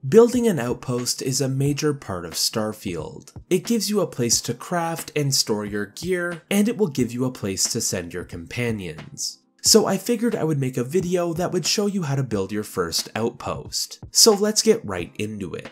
Building an outpost is a major part of Starfield. It gives you a place to craft and store your gear, and it will give you a place to send your companions. So I figured I would make a video that would show you how to build your first outpost. So let's get right into it.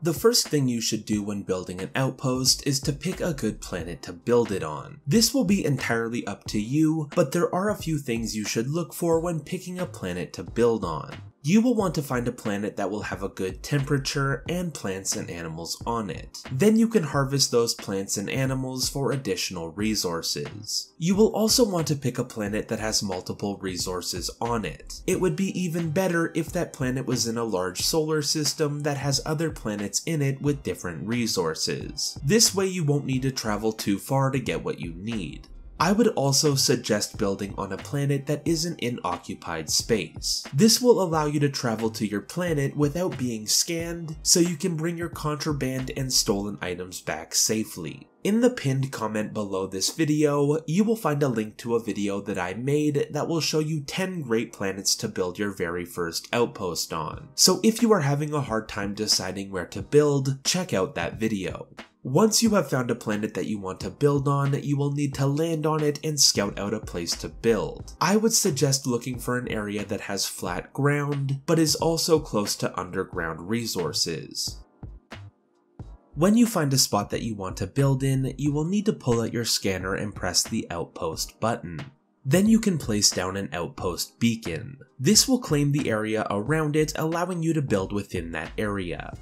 The first thing you should do when building an outpost is to pick a good planet to build it on. This will be entirely up to you, but there are a few things you should look for when picking a planet to build on. You will want to find a planet that will have a good temperature and plants and animals on it. Then you can harvest those plants and animals for additional resources. You will also want to pick a planet that has multiple resources on it. It would be even better if that planet was in a large solar system that has other planets in it with different resources. This way you won't need to travel too far to get what you need. I would also suggest building on a planet that isn't in occupied space. This will allow you to travel to your planet without being scanned, so you can bring your contraband and stolen items back safely. In the pinned comment below this video, you will find a link to a video that I made that will show you 10 great planets to build your very first outpost on. So if you are having a hard time deciding where to build, check out that video. Once you have found a planet that you want to build on, you will need to land on it and scout out a place to build. I would suggest looking for an area that has flat ground, but is also close to underground resources. When you find a spot that you want to build in, you will need to pull out your scanner and press the Outpost button. Then you can place down an outpost beacon. This will claim the area around it, allowing you to build within that area.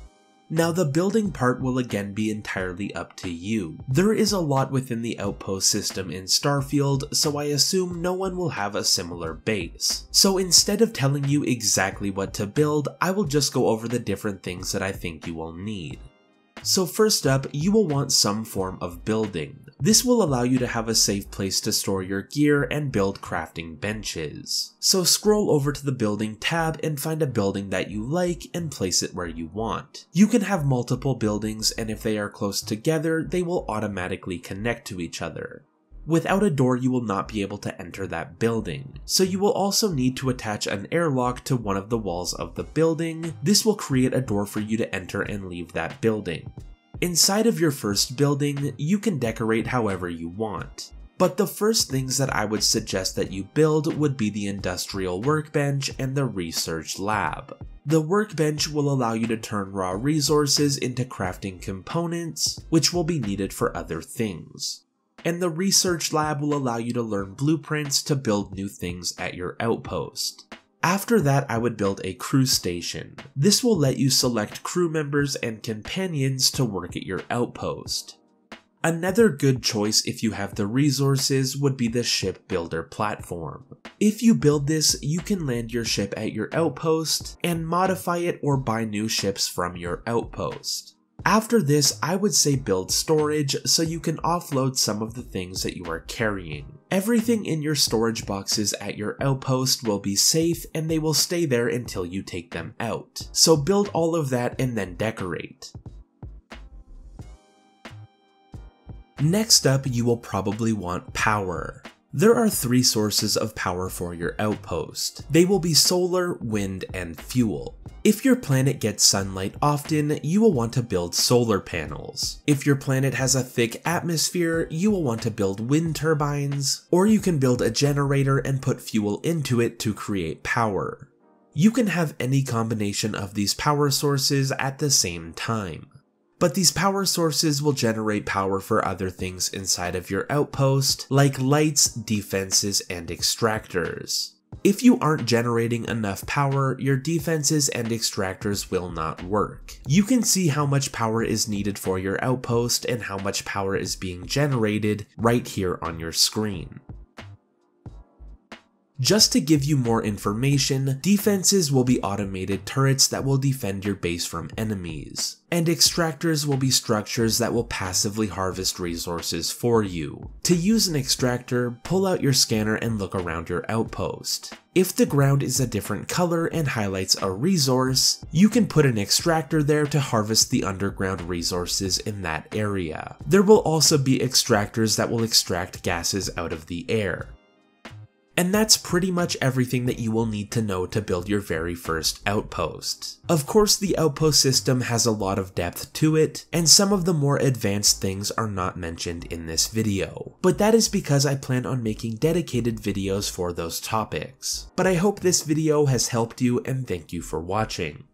Now the building part will again be entirely up to you. There is a lot within the outpost system in Starfield, so I assume no one will have a similar base. So instead of telling you exactly what to build, I will just go over the different things that I think you will need. So first up, you will want some form of building. This will allow you to have a safe place to store your gear and build crafting benches. So scroll over to the building tab and find a building that you like and place it where you want. You can have multiple buildings, and if they are close together, they will automatically connect to each other. Without a door, you will not be able to enter that building, so you will also need to attach an airlock to one of the walls of the building. This will create a door for you to enter and leave that building. Inside of your first building, you can decorate however you want. But the first things that I would suggest that you build would be the industrial workbench and the research lab. The workbench will allow you to turn raw resources into crafting components, which will be needed for other things. And the research lab will allow you to learn blueprints to build new things at your outpost. After that, I would build a crew station. This will let you select crew members and companions to work at your outpost. Another good choice if you have the resources would be the ship builder platform. If you build this, you can land your ship at your outpost and modify it or buy new ships from your outpost. After this, I would say build storage so you can offload some of the things that you are carrying. Everything in your storage boxes at your outpost will be safe and they will stay there until you take them out. So build all of that and then decorate. Next up, you will probably want power. There are 3 sources of power for your outpost. They will be solar, wind, and fuel. If your planet gets sunlight often, you will want to build solar panels. If your planet has a thick atmosphere, you will want to build wind turbines, or you can build a generator and put fuel into it to create power. You can have any combination of these power sources at the same time. But these power sources will generate power for other things inside of your outpost, like lights, defenses, and extractors. If you aren't generating enough power, your defenses and extractors will not work. You can see how much power is needed for your outpost and how much power is being generated right here on your screen. Just to give you more information, defenses will be automated turrets that will defend your base from enemies, and extractors will be structures that will passively harvest resources for you. To use an extractor, pull out your scanner and look around your outpost. If the ground is a different color and highlights a resource, you can put an extractor there to harvest the underground resources in that area. There will also be extractors that will extract gases out of the air. And that's pretty much everything that you will need to know to build your very first outpost. Of course, the outpost system has a lot of depth to it, and some of the more advanced things are not mentioned in this video. But that is because I plan on making dedicated videos for those topics. But I hope this video has helped you, and thank you for watching.